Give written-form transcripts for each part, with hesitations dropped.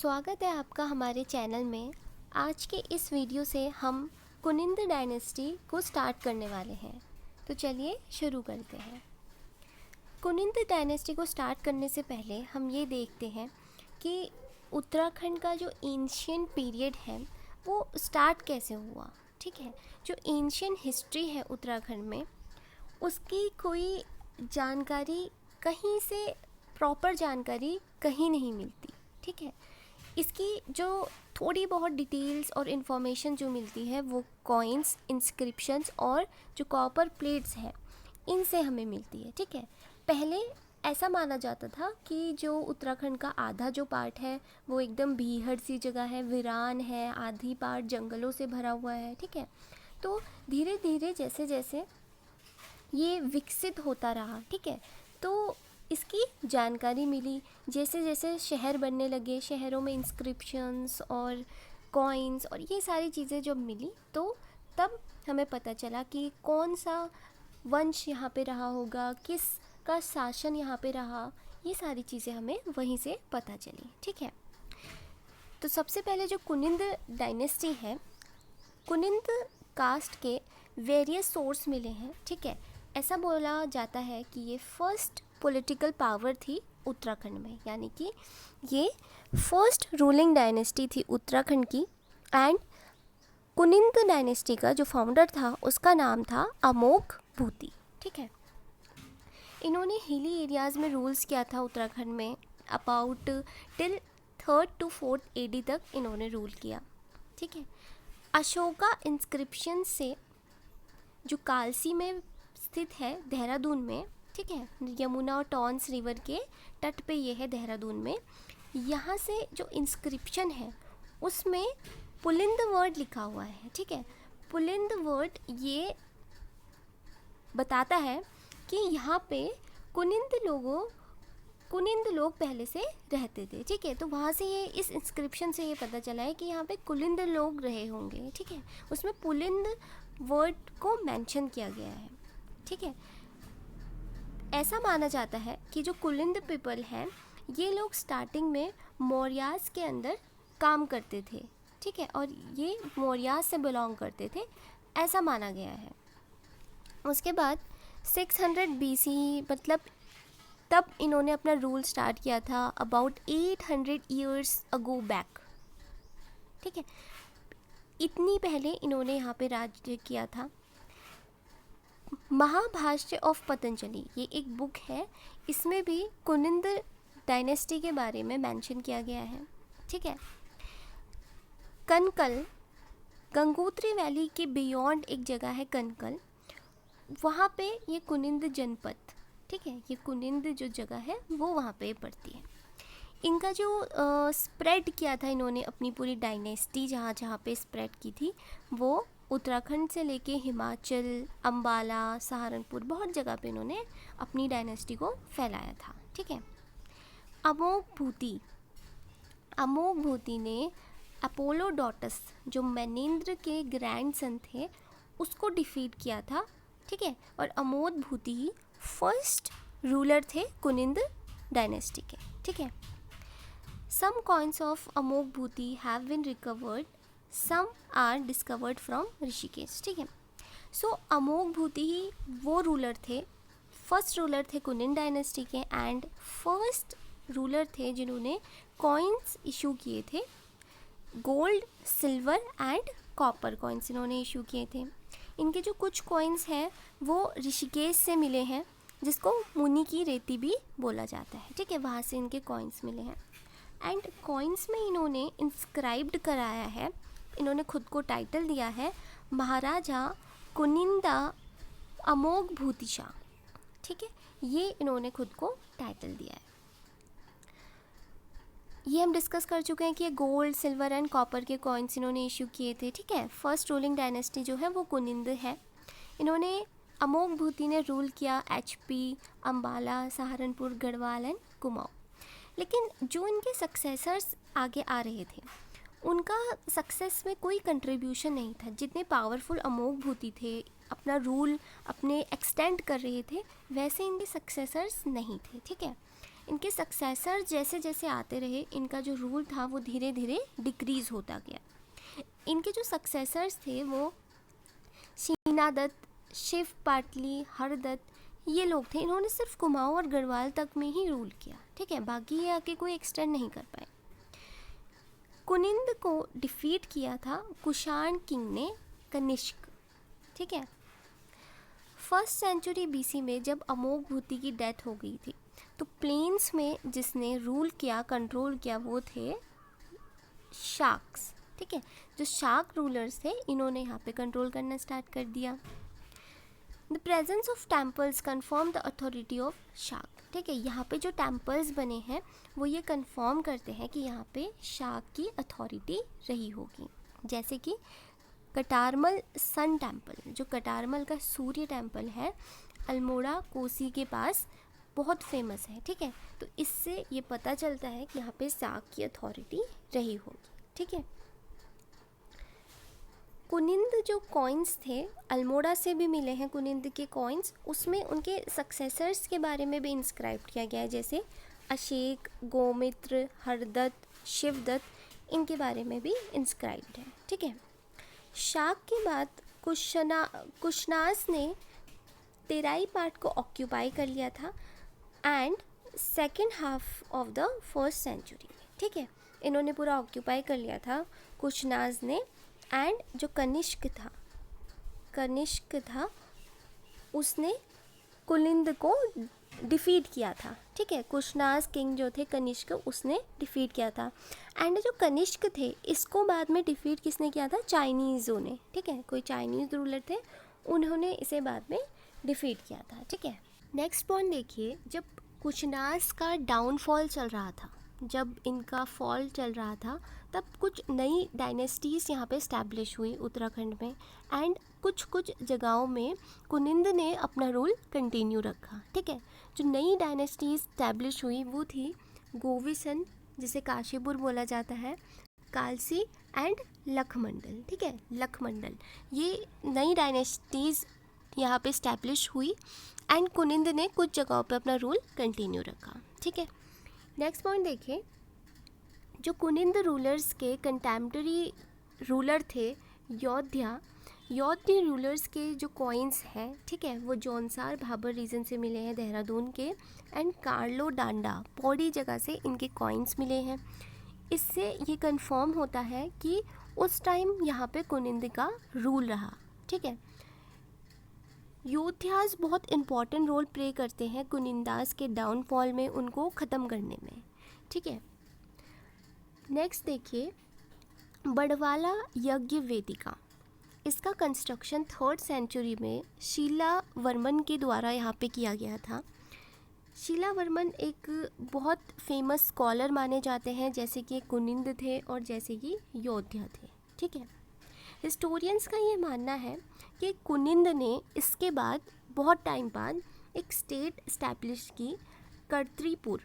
स्वागत है आपका हमारे चैनल में। आज के इस वीडियो से हम कुनिंद डायनेस्टी को स्टार्ट करने वाले हैं। तो चलिए शुरू करते हैं। कुनिंद डायनेस्टी को स्टार्ट करने से पहले हम ये देखते हैं कि उत्तराखंड का जो एंशिएंट पीरियड है वो स्टार्ट कैसे हुआ। ठीक है, जो एंशिएंट हिस्ट्री है उत्तराखंड में उसकी कोई जानकारी कहीं से प्रॉपर जानकारी कहीं नहीं मिलती। ठीक है, इसकी जो थोड़ी बहुत डिटेल्स और इन्फॉर्मेशन जो मिलती है वो कॉइन्स, इंस्क्रिप्शंस और जो कॉपर प्लेट्स हैं इनसे हमें मिलती है। ठीक है, पहले ऐसा माना जाता था कि जो उत्तराखंड का आधा जो पार्ट है वो एकदम भीहड़ सी जगह है, वीरान है, आधी पार्ट जंगलों से भरा हुआ है। ठीक है, तो धीरे धीरे जैसे जैसे ये विकसित होता रहा, ठीक है, तो इसकी जानकारी मिली। जैसे जैसे शहर बनने लगे, शहरों में इंस्क्रिप्शंस और कॉइन्स और ये सारी चीज़ें जब मिली तो तब हमें पता चला कि कौन सा वंश यहाँ पे रहा होगा, किस का शासन यहाँ पे रहा, ये सारी चीज़ें हमें वहीं से पता चली। ठीक है, तो सबसे पहले जो कुनिंद डायनेस्टी है, कुनिंद कास्ट के वेरियस सोर्स मिले हैं। ठीक है, ऐसा बोला जाता है कि ये फर्स्ट पॉलिटिकल पावर थी उत्तराखंड में, यानी कि ये फर्स्ट रूलिंग डायनेस्टी थी उत्तराखंड की। एंड कुनिंद डायनेस्टी का जो फाउंडर था उसका नाम था अमोघ भूति। ठीक है, इन्होंने हिली एरियाज़ में रूल्स किया था उत्तराखंड में। About till 3rd to 4th AD तक इन्होंने रूल किया। ठीक है, अशोका इंस्क्रिप्शन से जो कालसी में स्थित है देहरादून में, ठीक है, यमुना और टॉन्स रिवर के तट पे ये है देहरादून में। यहाँ से जो इंस्क्रिप्शन है उसमें पुलिंद वर्ड लिखा हुआ है। ठीक है, पुलिंद वर्ड ये बताता है कि यहाँ पे कुनिंद लोग पहले से रहते थे। ठीक है, तो वहाँ से ये इस इंस्क्रिप्शन से ये पता चला है कि यहाँ पे कुलिंद लोग रहे होंगे। ठीक है, उसमें पुलिंद वर्ड को मेंशन किया गया है। ठीक है, ऐसा माना जाता है कि जो कुलिंद पीपल हैं ये लोग स्टार्टिंग में मौर्यास के अंदर काम करते थे। ठीक है, और ये मौर्यास से बिलोंग करते थे, ऐसा माना गया है। उसके बाद 600 BC मतलब तब इन्होंने अपना रूल स्टार्ट किया था, अबाउट 800 ईयर्स अगो बैक। ठीक है, इतनी पहले इन्होंने यहाँ पे राज्य किया था। महाभाष्य ऑफ पतंजलि ये एक बुक है, इसमें भी कुनिंद डायनेस्टी के बारे में मेंशन किया गया है। ठीक है, कनकल, गंगोत्री वैली के बियॉन्ड एक जगह है कनकल, वहाँ पे ये कुनिंद जनपद, ठीक है, ये कुनिंद जो जगह है वो वहाँ पे पड़ती है। इनका जो स्प्रेड किया था इन्होंने अपनी पूरी डायनेस्टी जहाँ जहाँ पे स्प्रेड की थी वो उत्तराखंड से लेके हिमाचल, अंबाला, सहारनपुर, बहुत जगह पे इन्होंने अपनी डायनेस्टी को फैलाया था। ठीक है, अमोघ भूति ने अपोलोडोटस जो मैनेंद्र के ग्रैंडसन थे उसको डिफीट किया था। ठीक है, और अमोघ भूति ही फर्स्ट रूलर थे कुनिंद डायनेस्टी के। ठीक है, some coins of Amoghbhuti have been recovered, some are discovered from Rishikesh. ठीक है, सो अमोघ भूति ही वो रूलर थे, फर्स्ट रूलर थे कुनिंद डायनेस्टी के एंड फर्स्ट रूलर थे जिन्होंने कॉइन्स इशू किए थे। Gold, silver and copper coins इन्होंने इशू किए थे। इनके जो कुछ कॉइन्स हैं वो ऋषिकेश से मिले हैं, जिसको मुनि की रेती भी बोला जाता है। ठीक है, वहाँ से इनके कॉइन्स मिले हैं एंड कॉइन्स में इन्होंने इंस्क्राइब्ड कराया है, इन्होंने खुद को टाइटल दिया है महाराजा कुनिंदा अमोघ भूतिशाह। ठीक है, ये इन्होंने खुद को टाइटल दिया है। ये हम डिस्कस कर चुके हैं कि ये गोल्ड, सिल्वर एंड कॉपर के कॉइन्स इन्होंने इशू किए थे। ठीक है, फर्स्ट रूलिंग डायनेस्टी जो है वो कुनिंद है। इन्होंने अमोघ भूति ने रूल किया HP, अंबाला, सहारनपुर, गढ़वाल एंड कुमाऊं। लेकिन जो इनके सक्सेसर्स आगे आ रहे थे उनका सक्सेस में कोई कंट्रीब्यूशन नहीं था। जितने पावरफुल अमोघ भूति थे, अपना रूल अपने एक्सटेंड कर रहे थे, वैसे इनके सक्सेसर्स नहीं थे। ठीक है, इनके सक्सेसर जैसे जैसे आते रहे, इनका जो रूल था वो धीरे धीरे डिक्रीज़ होता गया। इनके जो सक्सेसर्स थे वो शीनादत्त, शिव पाटली, हरदत्त, ये लोग थे। इन्होंने सिर्फ कुमाऊँ और गढ़वाल तक में ही रूल किया, ठीक है, बाकी ये आके कोई एक्सटेंड नहीं कर पाए। कुनिंद को डिफीट किया था कुषाण किंग ने, कनिष्क, ठीक है। फर्स्ट सेंचुरी बीसी में जब अमोघभूति की डेथ हो गई थी तो प्लेन्स में जिसने रूल किया, कंट्रोल किया, वो थे शाक्स, ठीक है। जो शाक रूलर्स थे इन्होंने यहाँ पे कंट्रोल करना स्टार्ट कर दिया। The presence of temples confirm the authority of शाक, ठीक है। यहाँ पे जो टेम्पल्स बने हैं वो ये कन्फर्म करते हैं कि यहाँ पे शाक की अथॉरिटी रही होगी। जैसे कि कटारमल सन टेम्पल, जो कटारमल का सूर्य टेम्पल है, अल्मोड़ा कोसी के पास बहुत फेमस है, ठीक है। तो इससे ये पता चलता है कि यहाँ पे शाक की अथॉरिटी रही होगी, ठीक है। कुनिंद जो कॉइन्स थे, अल्मोड़ा से भी मिले हैं कुनिंद के कॉइन्स, उसमें उनके सक्सेसर्स के बारे में भी इंस्क्राइब किया गया है, जैसे अशेक, गोमित्र, हरदत्त, शिवदत्त, इनके बारे में भी इंस्क्राइब्ड है, ठीक है। शाक के बाद कुशनास ने तेराई पार्ट को ऑक्यूपाई कर लिया था and second half of the first century में, ठीक है। इन्होंने पूरा ऑक्यूपाई कर लिया था कुशनास ने। एंड जो कनिष्क था उसने कुलिंद को डिफीट किया था, ठीक है। कुशनास किंग जो थे कनिष्क, उसने डिफीट किया था। एंड जो कनिष्क थे इसको बाद में डिफीट किसने किया था? चाइनीज़ों ने, ठीक है। कोई चाइनीज़ रूलर थे, उन्होंने इसे बाद में डिफीट किया था, ठीक है। नेक्स्ट पॉइंट देखिए, जब कुशनास का डाउनफॉल चल रहा था, जब इनका फॉल चल रहा था, तब कुछ नई डायनेस्टीज़ यहाँ पे इस्टेब्लिश हुई उत्तराखंड में। एंड कुछ जगहों में कुनिंद ने अपना रूल कंटिन्यू रखा, ठीक है। जो नई डायनेस्टीज़ इस्टेब्लिश हुई वो थी गोविसन, जिसे काशीपुर बोला जाता है, कालसी एंड लखमंडल, ठीक है। लखमंडल, ये नई डायनेस्टीज़ यहाँ पे इस्टेब्लिश हुई एंड कुनिंद ने कुछ जगहों पे अपना रूल कंटिन्यू रखा, ठीक है। नेक्स्ट पॉइंट देखिए, जो कुनिंद रूलर्स के कंटेम्प्रेरी रूलर थे यौध्या रूलर्स के जो कॉइन्स हैं, ठीक है, वो जौनसार भाबर रीजन से मिले हैं, देहरादून के, एंड कार्लो डांडा पौड़ी जगह से इनके कॉइन्स मिले हैं। इससे ये कंफर्म होता है कि उस टाइम यहाँ पे कुनिंद का रूल रहा, ठीक है। योद्धास बहुत इम्पॉर्टेंट रोल प्ले करते हैं कुनिंदास के डाउनफॉल में, उनको ख़त्म करने में, ठीक है। नेक्स्ट देखिए, बड़वाला यज्ञ वेदिका, इसका कंस्ट्रक्शन 3rd सेंचुरी में शीला वर्मन के द्वारा यहाँ पे किया गया था। शीला वर्मन एक बहुत फेमस स्कॉलर माने जाते हैं, जैसे कि कुनिंद थे और जैसे कि योद्धा थे, ठीक है। हिस्टोरियंस का ये मानना है कि कुनिंद ने इसके बाद बहुत टाइम बाद एक स्टेट इस्टेब्लिश की, कर्तरीपुर,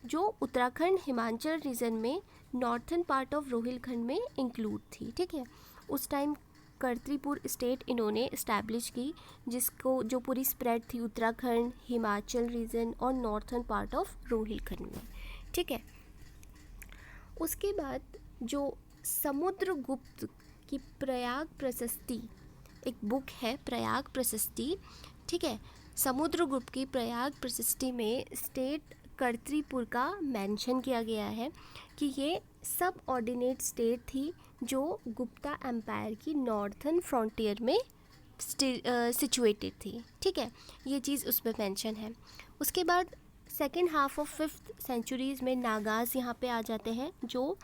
जो उत्तराखंड हिमाचल रीजन में नॉर्थन पार्ट ऑफ रोहिलखंड में इंक्लूड थी, ठीक है। उस टाइम कर्तरीपुर स्टेट इन्होंने इस्टेब्लिश की, जिसको जो पूरी स्प्रेड थी उत्तराखंड, हिमाचल रीजन और नॉर्थन पार्ट ऑफ रोहिलखंड में, ठीक है। उसके बाद जो समुद्रगुप्त की प्रयाग प्रशस्ति, एक बुक है प्रयाग प्रशस्ति, ठीक है। समुद्रगुप्त की प्रयाग प्रशस्ति में स्टेट कर्तरीपुर का मेंशन किया गया है कि ये सब ऑर्डिनेट स्टेट थी जो गुप्ता एम्पायर की नॉर्थन फ्रंटियर में सिचुएटेड थी, ठीक है। ये चीज़ उसमें मेंशन है। उसके बाद second half of 5th centuries में नागाज यहाँ पे आ जाते हैं, जो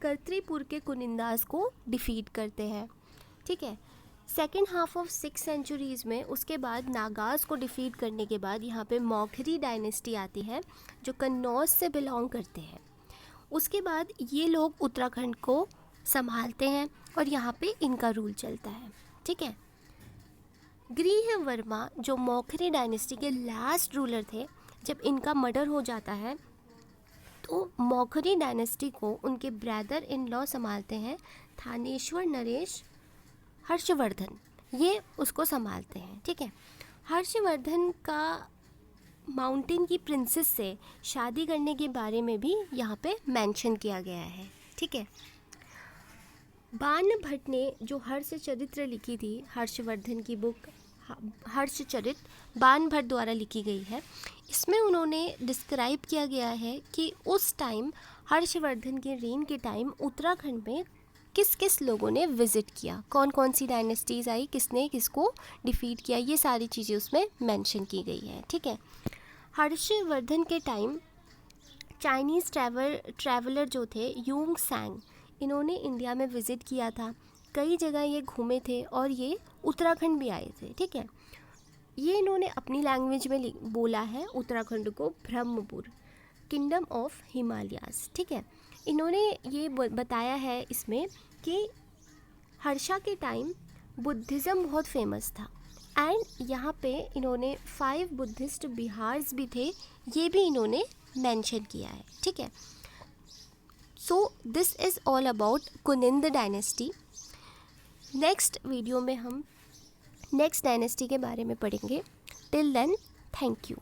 कर्तरीपुर के कुनिंदास को डिफीट करते हैं, ठीक है। Second half of 6th centuries में उसके बाद नागाज को डिफीट करने के बाद यहाँ पे मौखरी डायनेस्टी आती है, जो कन्नौज से बिलोंग करते हैं। उसके बाद ये लोग उत्तराखंड को संभालते हैं और यहाँ पे इनका रूल चलता है, ठीक है। गृह वर्मा जो मौखरी डायनेस्टी के लास्ट रूलर थे, जब इनका मर्डर हो जाता है तो मौखरी डायनेस्टी को उनके ब्रदर इन लॉ संभालते हैं, थानेश्वर नरेश हर्षवर्धन, ये उसको संभालते हैं, ठीक है। हर्षवर्धन का माउंटेन की प्रिंसेस से शादी करने के बारे में भी यहाँ पे मेंशन किया गया है। ठीक है, बाण ने जो हर्षचरित्र लिखी थी, हर्षवर्धन की बुक हर्षचरित बाण द्वारा लिखी गई है। इसमें उन्होंने डिस्क्राइब किया गया है कि उस टाइम हर्षवर्धन के रेन के टाइम उत्तराखंड में किस किस लोगों ने विज़िट किया, कौन कौन सी डायनेस्टीज़ आई, किसने किसको डिफीट किया, ये सारी चीज़ें उसमें मेंशन की गई है। ठीक है, हर्षवर्धन के टाइम चाइनीज़ ट्रैवलर जो थे यूंग सैंग, इन्होंने इंडिया में विज़िट किया था, कई जगह ये घूमे थे और ये उत्तराखंड भी आए थे। ठीक है, ये इन्होंने अपनी लैंग्वेज में बोला है उत्तराखंड को ब्रह्मपुर, किंगडम ऑफ हिमालयाज़। ठीक है, इन्होंने ये बताया है इसमें कि हर्षा के टाइम बुद्धिज़्म बहुत फेमस था एंड यहाँ पे इन्होंने 5 बुद्धिस्ट बिहार्स भी थे, ये भी इन्होंने मेंशन किया है। ठीक है, so this is all about Kuninda dynasty. Next video में हम नेक्स्ट डायनेस्टी के बारे में पढ़ेंगे। Till then, thank you.